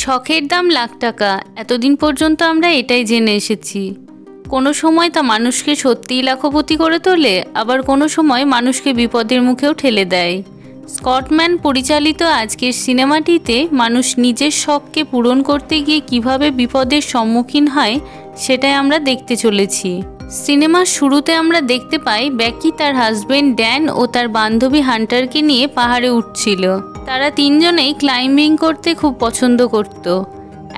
শখের দাম লাখ টাকা। এতদিন পর্যন্ত আমরা এটাই জেনে এসেছি। কোনো সময় তা মানুষকে সত্যিই লাখপতি করে তোলে, আবার কোনো সময় মানুষকে বিপদের মুখেও ঠেলে দেয়। স্কটম্যান পরিচালিত আজকের সিনেমাটিতে মানুষ নিজের শখকে পূরণ করতে গিয়ে কিভাবে বিপদের সম্মুখীন হয় সেটাই আমরা দেখতে চলেছি। সিনেমার শুরুতে আমরা দেখতে পাই বেকি তার হাজবেন্ড ড্যান ও তার বান্ধবী হান্টারকে নিয়ে পাহাড়ে উঠছিল। তারা তিনজনেই ক্লাইম্বিং করতে খুব পছন্দ করত।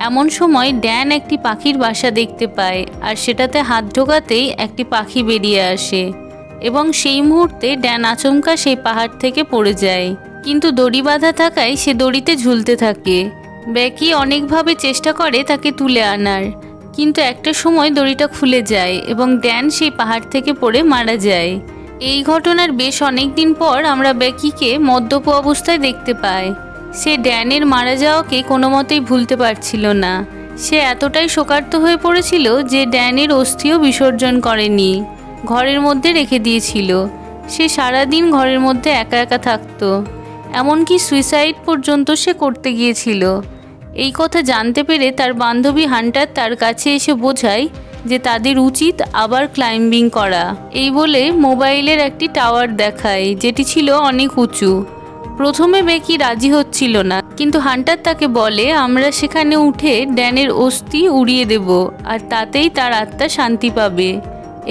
এমন সময় ড্যান একটি পাখির বাসা দেখতে পায়, আর সেটাতে হাত ঢোকাতেই একটি পাখি বেরিয়ে আসে এবং সেই মুহূর্তে ড্যান আচমকা সেই পাহাড় থেকে পড়ে যায়। কিন্তু দড়ি বাঁধা থাকায় সে দড়িতে ঝুলতে থাকে। বেকি অনেকভাবে চেষ্টা করে তাকে তুলে আনার, কিন্তু একটা সময় দড়িটা খুলে যায় এবং ড্যান সেই পাহাড় থেকে পড়ে মারা যায়। এই ঘটনার বেশ অনেক দিন পর আমরা বেকিকে মদ্যপ অবস্থায় দেখতে পাই। সে ড্যানের মারা যাওয়াকে কোনো মতেই ভুলতে পারছিল না। সে এতটাই শোকার্ত হয়ে পড়েছিল যে ড্যানের অস্থিও বিসর্জন করেনি, ঘরের মধ্যে রেখে দিয়েছিল। সে সারাদিন ঘরের মধ্যে একা একা থাকতো, এমনকি সুইসাইড পর্যন্ত সে করতে গিয়েছিল। এই কথা জানতে পেরে তার বান্ধবী হান্টার তার কাছে এসে বোঝায় যে তাদের উচিত আবার ক্লাইম্বিং করা। এই বলে মোবাইলের একটি টাওয়ার দেখায়, যেটি ছিল অনেক উঁচু। প্রথমে বেকি রাজি হচ্ছিল না, কিন্তু হান্টার তাকে বলে আমরা সেখানে উঠে ড্যানের অস্থি উড়িয়ে দেব, আর তাতেই তার আত্মা শান্তি পাবে।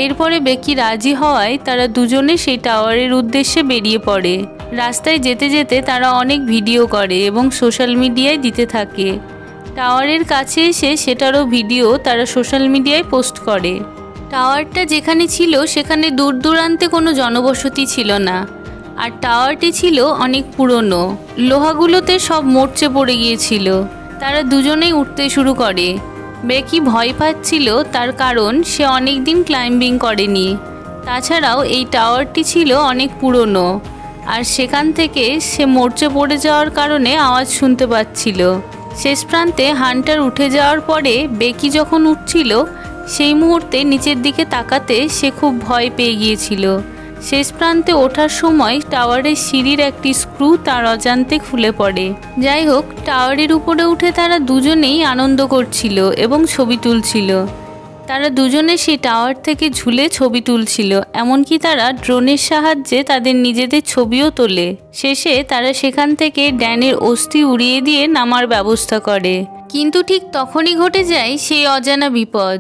এরপরে বেকি রাজি হওয়ায় তারা দুজনে সেই টাওয়ারের উদ্দেশ্যে বেরিয়ে পড়ে। রাস্তায় যেতে যেতে তারা অনেক ভিডিও করে এবং সোশ্যাল মিডিয়ায় দিতে থাকে। টাওয়ারের কাছে এসে সেটারও ভিডিও তারা সোশ্যাল মিডিয়ায় পোস্ট করে। টাওয়ারটা যেখানে ছিল সেখানে দূর দূরান্তে কোনো জনবসতি ছিল না, আর টাওয়ারটি ছিল অনেক পুরনো। লোহাগুলোতে সব মরচে পড়ে গিয়েছিল। তারা দুজনেই উঠতে শুরু করে। বেকি ভয় পাচ্ছিল, তার কারণ সে অনেক দিন ক্লাইম্বিং করেনি। তাছাড়াও এই টাওয়ারটি ছিল অনেক পুরনো, আর সেখান থেকে সে মরচে পড়ে যাওয়ার কারণে আওয়াজ শুনতে পাচ্ছিল। শেষ প্রান্তে হান্টার উঠে যাওয়ার পরে বেকি যখন উঠছিল সেই মুহূর্তে নিচের দিকে তাকাতে সে খুব ভয় পেয়ে গিয়েছিল। শেষ প্রান্তে ওঠার সময় টাওয়ারের সিঁড়ির একটি স্ক্রু তার অজান্তে খুলে পড়ে। যাই হোক, টাওয়ারের উপরে উঠে তারা দুজনেই আনন্দ করছিল এবং ছবি তুলছিল। তারা দুজনে সেই টাওয়ার থেকে ঝুলে ছবি তুলছিল, এমনকি তারা ড্রোনের সাহায্যে তাদের নিজেদের ছবিও তোলে। শেষে তারা সেখান থেকে ড্যানের অস্থি উড়িয়ে দিয়ে নামার ব্যবস্থা করে। কিন্তু ঠিক তখনই ঘটে যায় সেই অজানা বিপদ।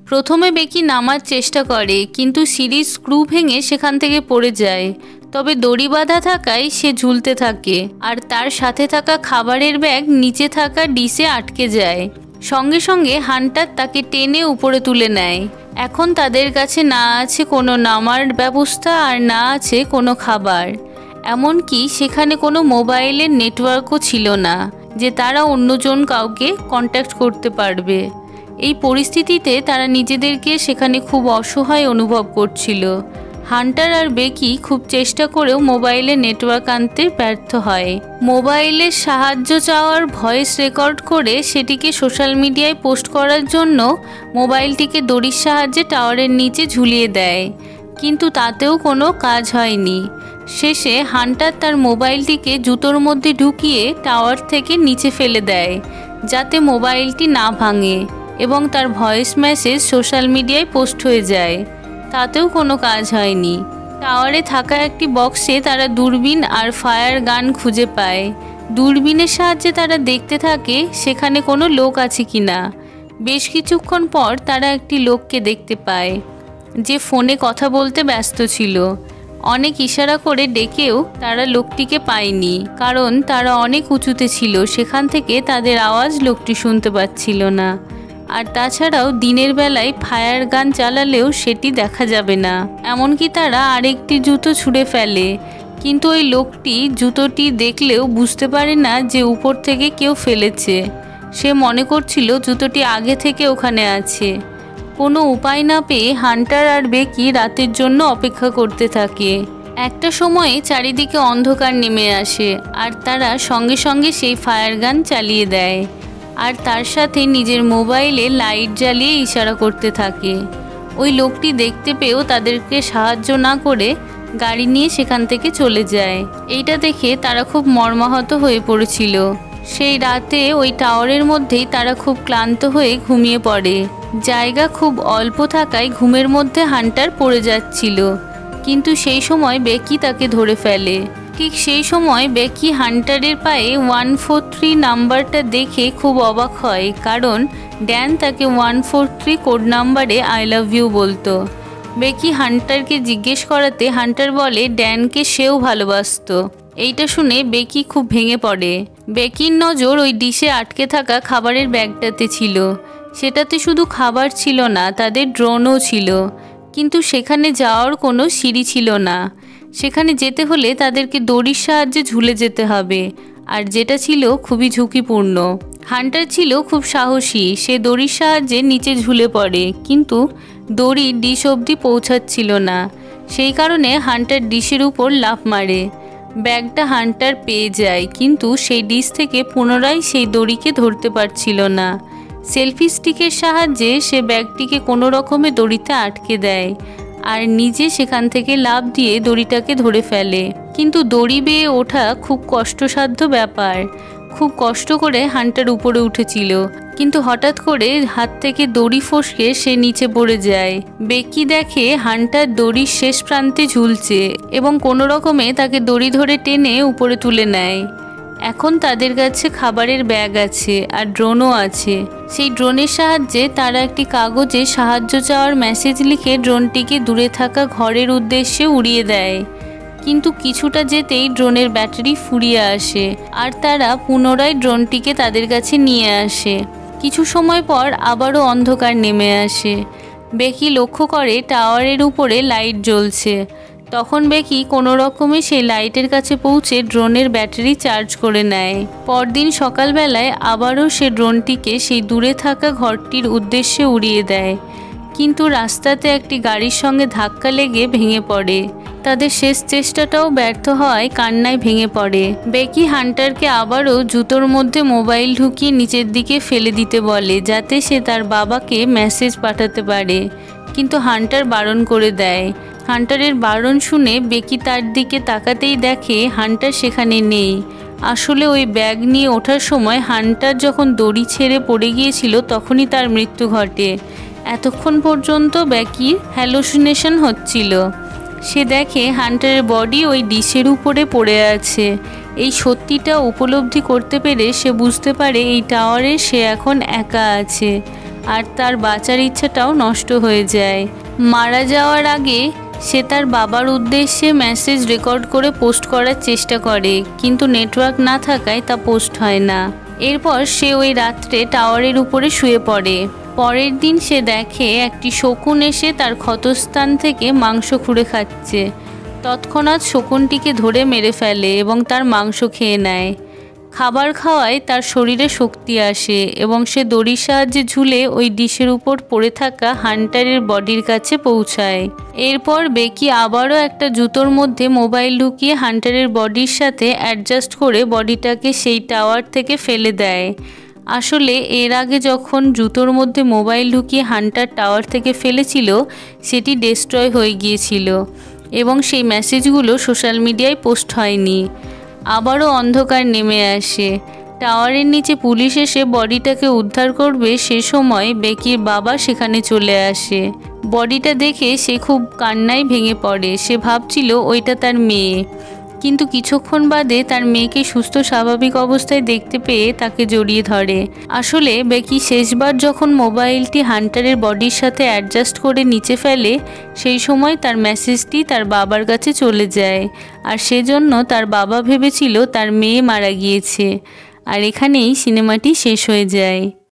প্রথমে বেকি নামার চেষ্টা করে, কিন্তু সিঁড়ির স্ক্রু ভেঙে সেখান থেকে পড়ে যায়। তবে দড়ি বাঁধা থাকায় সে ঝুলতে থাকে, আর তার সাথে থাকা খাবারের ব্যাগ নিচে থাকা ডিশে আটকে যায়। সঙ্গে সঙ্গে হান্টার তাকে টেনে উপরে তুলে নেয়। এখন তাদের কাছে না আছে কোনো নামার ব্যবস্থা, আর না আছে কোনো খাবার। এমনকি সেখানে কোনো মোবাইলের নেটওয়ার্কও ছিল না যে তারা অন্যজন কাউকে কন্ট্যাক্ট করতে পারবে। এই পরিস্থিতিতে তারা নিজেদেরকে সেখানে খুব অসহায় অনুভব করছিল। হান্টার আর বেকি খুব চেষ্টা করেও মোবাইলে নেটওয়ার্ক আনতে ব্যর্থ হয়। মোবাইলের সাহায্য চাওয়ার ভয়েস রেকর্ড করে সেটিকে সোশ্যাল মিডিয়ায় পোস্ট করার জন্য মোবাইলটিকে দড়ির সাহায্যে টাওয়ারের নিচে ঝুলিয়ে দেয়, কিন্তু তাতেও কোনো কাজ হয়নি। শেষে হান্টার তার মোবাইলটিকে জুতোর মধ্যে ঢুকিয়ে টাওয়ার থেকে নিচে ফেলে দেয়, যাতে মোবাইলটি না ভাঙে, এবং তার ভয়েস মেসেজ সোশ্যাল মিডিয়ায় পোস্ট হয়ে যায়। তাতেও কোনো কাজ হয়নি। টাওয়ারে থাকা একটি বক্সে তারা দূরবীন আর ফায়ার গান খুঁজে পায়। দূরবীনের সাহায্যে তারা দেখতে থাকে সেখানে কোনো লোক আছে কিনা। বেশ কিছুক্ষণ পর তারা একটি লোককে দেখতে পায় যে ফোনে কথা বলতে ব্যস্ত ছিল। অনেক ইশারা করে ডেকেও তারা লোকটিকে পায়নি, কারণ তারা অনেক উঁচুতে ছিল। সেখান থেকে তাদের আওয়াজ লোকটি শুনতে পাচ্ছিল না। আর তাছাড়াও দিনের বেলায় ফায়ার গান চালালেও সেটি দেখা যাবে না। এমনকি তারা আরেকটি জুতো ছুঁড়ে ফেলে, কিন্তু ওই লোকটি জুতোটি দেখলেও বুঝতে পারে না যে উপর থেকে কেউ ফেলেছে। সে মনে করছিল জুতোটি আগে থেকে ওখানে আছে। কোনো উপায় না পেয়ে হান্টার আর বেকি রাতের জন্য অপেক্ষা করতে থাকে। একটা সময়ে চারিদিকে অন্ধকার নেমে আসে, আর তারা সঙ্গে সঙ্গে সেই ফায়ার গান চালিয়ে দেয়, আর তার সাথে নিজের মোবাইলে লাইট জ্বালিয়ে ইশারা করতে থাকে। ওই লোকটি দেখতে পেয়েও তাদেরকে সাহায্য না করে গাড়ি নিয়ে সেখান থেকে চলে যায়। এইটা দেখে তারা খুব মর্মাহত হয়ে পড়েছিল। সেই রাতে ওই টাওয়ারের মধ্যেই তারা খুব ক্লান্ত হয়ে ঘুমিয়ে পড়ে। জায়গা খুব অল্প থাকায় ঘুমের মধ্যে হান্টার পড়ে যাচ্ছিল, কিন্তু সেই সময় বেকি তাকে ধরে ফেলে। ঠিক সেই সময় বেকি হান্টারের পায়ে 143 নাম্বারটা দেখে খুব অবাক হয়, কারণ ড্যান তাকে 143 কোড নাম্বারে আই লাভ ইউ বলতো। বেকি হান্টারকে জিজ্ঞেস করাতে হান্টার বলে ড্যানকে সেও ভালোবাসতো। এইটা শুনে বেকি খুব ভেঙে পড়ে। বেকির নজর ওই ডিশে আটকে থাকা খাবারের ব্যাগটাতে ছিল। সেটাতে শুধু খাবার ছিল না, তাদের ড্রোনও ছিল, কিন্তু সেখানে যাওয়ার কোনো সিঁড়ি ছিল না। সেখানে যেতে হলে তাদেরকে দড়ির সাহায্যে ঝুলে যেতে হবে, আর যেটা ছিল খুবই ঝুঁকিপূর্ণ। হান্টার ছিল খুব সাহসী, সে দড়ির সাহায্যে নিচে ঝুলে পড়ে, কিন্তু দড়ি ডিশ অবধি পৌঁছাচ্ছিল না। সেই কারণে হান্টার ডিশের উপর লাফ মারে। ব্যাগটা হান্টার পেয়ে যায়, কিন্তু সেই ডিশ থেকে পুনরায় সেই দড়িকে ধরতে পারছিল না। সেলফি স্টিকের সাহায্যে সে ব্যাগটিকে কোনো রকমে দড়িতে আটকে দেয় আর নিজে সেখান থেকে লাফ দিয়ে দড়িটাকে ধরে ফেলে। কিন্তু দড়ি বেয়ে ওঠা খুব কষ্টসাধ্য ব্যাপার। খুব কষ্ট করে হান্টার উপরে উঠেছিল, কিন্তু হঠাৎ করে হাত থেকে দড়ি ফসকে সে নিচে পড়ে যায়। বেকি দেখে হান্টার দড়ির শেষ প্রান্তে ঝুলছে এবং কোনো রকমে তাকে দড়ি ধরে টেনে উপরে তুলে নেয়। এখন তাদের কাছে খাবারের ব্যাগ আছে আর ড্রোনও আছে। সেই ড্রোনের সাহায্যে তারা একটি কাগজে সাহায্য চাওয়ার মেসেজ লিখে ড্রোনটিকে দূরে থাকা ঘরের উদ্দেশ্যে উড়িয়ে দেয়। কিন্তু কিছুটা যেতেই ড্রোনের ব্যাটারি ফুরিয়ে আসে আর তারা পুনরায় ড্রোনটিকে তাদের কাছে নিয়ে আসে। কিছু সময় পর আবারও অন্ধকার নেমে আসে। বেকি লক্ষ্য করে টাওয়ারের উপরে লাইট জ্বলছে। তখন বেকি কোনো রকমে সেই লাইটের কাছে পৌঁছে ড্রোনের ব্যাটারি চার্জ করে নেয়। পরদিন সকালবেলায় আবারও সে ড্রোনটিকে সেই দূরে থাকা ঘরটির উদ্দেশ্যে উড়িয়ে দেয়, কিন্তু রাস্তাতে একটি গাড়ির সঙ্গে ধাক্কা লেগে ভেঙে পড়ে। তাদের শেষ চেষ্টাটাও ব্যর্থ হওয়ায় কান্নায় ভেঙে পড়ে। বেকি হান্টারকে আবারও জুতোর মধ্যে মোবাইল ঢুকিয়ে নিচের দিকে ফেলে দিতে বলে, যাতে সে তার বাবাকে মেসেজ পাঠাতে পারে, কিন্তু হান্টার বারণ করে দেয়। হান্টারের বারণ শুনে বেকি তার দিকে তাকাতেই দেখে হান্টার সেখানে নেই। আসলে ওই ব্যাগ নিয়ে ওঠার সময় হান্টার যখন দড়ি ছেড়ে পড়ে গিয়েছিল তখনই তার মৃত্যু ঘটে। এতক্ষণ পর্যন্ত বেকির হ্যালুসিনেশন হচ্ছিল। সে দেখে হান্টারের বডি ওই ডিশের উপরে পড়ে আছে। এই সত্যিটা উপলব্ধি করতে পেরে সে বুঝতে পারে এই টাওয়ারে সে এখন একা আছে, আর তার বাঁচার ইচ্ছাটাও নষ্ট হয়ে যায়। মারা যাওয়ার আগে সে তার বাবার উদ্দেশ্যে মেসেজ রেকর্ড করে পোস্ট করার চেষ্টা করে, কিন্তু নেটওয়ার্ক না থাকায় তা পোস্ট হয় না। এরপর সে ওই রাত্রে টাওয়ারের উপরে শুয়ে পড়ে। পরের দিন সে দেখে একটি শকুন এসে তার ক্ষতস্থান থেকে মাংস খুঁড়ে খাচ্ছে। তৎক্ষণাৎ শকুনটিকে ধরে মেরে ফেলে এবং তার মাংস খেয়ে নেয়। খাবার খাওয়ায় তার শরীরে শক্তি আসে এবং সে দড়ির সাহায্যে ঝুলে ওই ডিশের উপর পড়ে থাকা হান্টারের বডির কাছে পৌঁছায়। এরপর বেকি আবারও একটা জুতোর মধ্যে মোবাইল ঢুকিয়ে হান্টারের বডির সাথে অ্যাডজাস্ট করে বডিটাকে সেই টাওয়ার থেকে ফেলে দেয়। আসলে এর আগে যখন জুতোর মধ্যে মোবাইল ঢুকিয়ে হান্টার টাওয়ার থেকে ফেলেছিল, সেটি ডেস্ট্রয় হয়ে গিয়েছিল এবং সেই মেসেজগুলো সোশ্যাল মিডিয়ায় পোস্ট হয়নি। আবারও অন্ধকার নেমে আসে। টাওয়ারের নিচে পুলিশ এসে বডিটাকে উদ্ধার করবে, সে সময় বেকির বাবা সেখানে চলে আসে। বডিটা দেখে সে খুব কান্নায় ভেঙে পড়ে। সে ভাবছিল ওইটা তার মেয়ে, কিন্তু কিছুক্ষণ বাদে তার মেয়েকে সুস্থ স্বাভাবিক অবস্থায় দেখতে পেয়ে তাকে জড়িয়ে ধরে। আসলে বেকি শেষবার যখন মোবাইলটি হান্টারের বডির সাথে অ্যাডজাস্ট করে নিচে ফেলে, সেই সময় তার মেসেজটি তার বাবার কাছে চলে যায়, আর সেজন্য তার বাবা ভেবেছিল তার মেয়ে মারা গিয়েছে। আর এখানেই সিনেমাটি শেষ হয়ে যায়।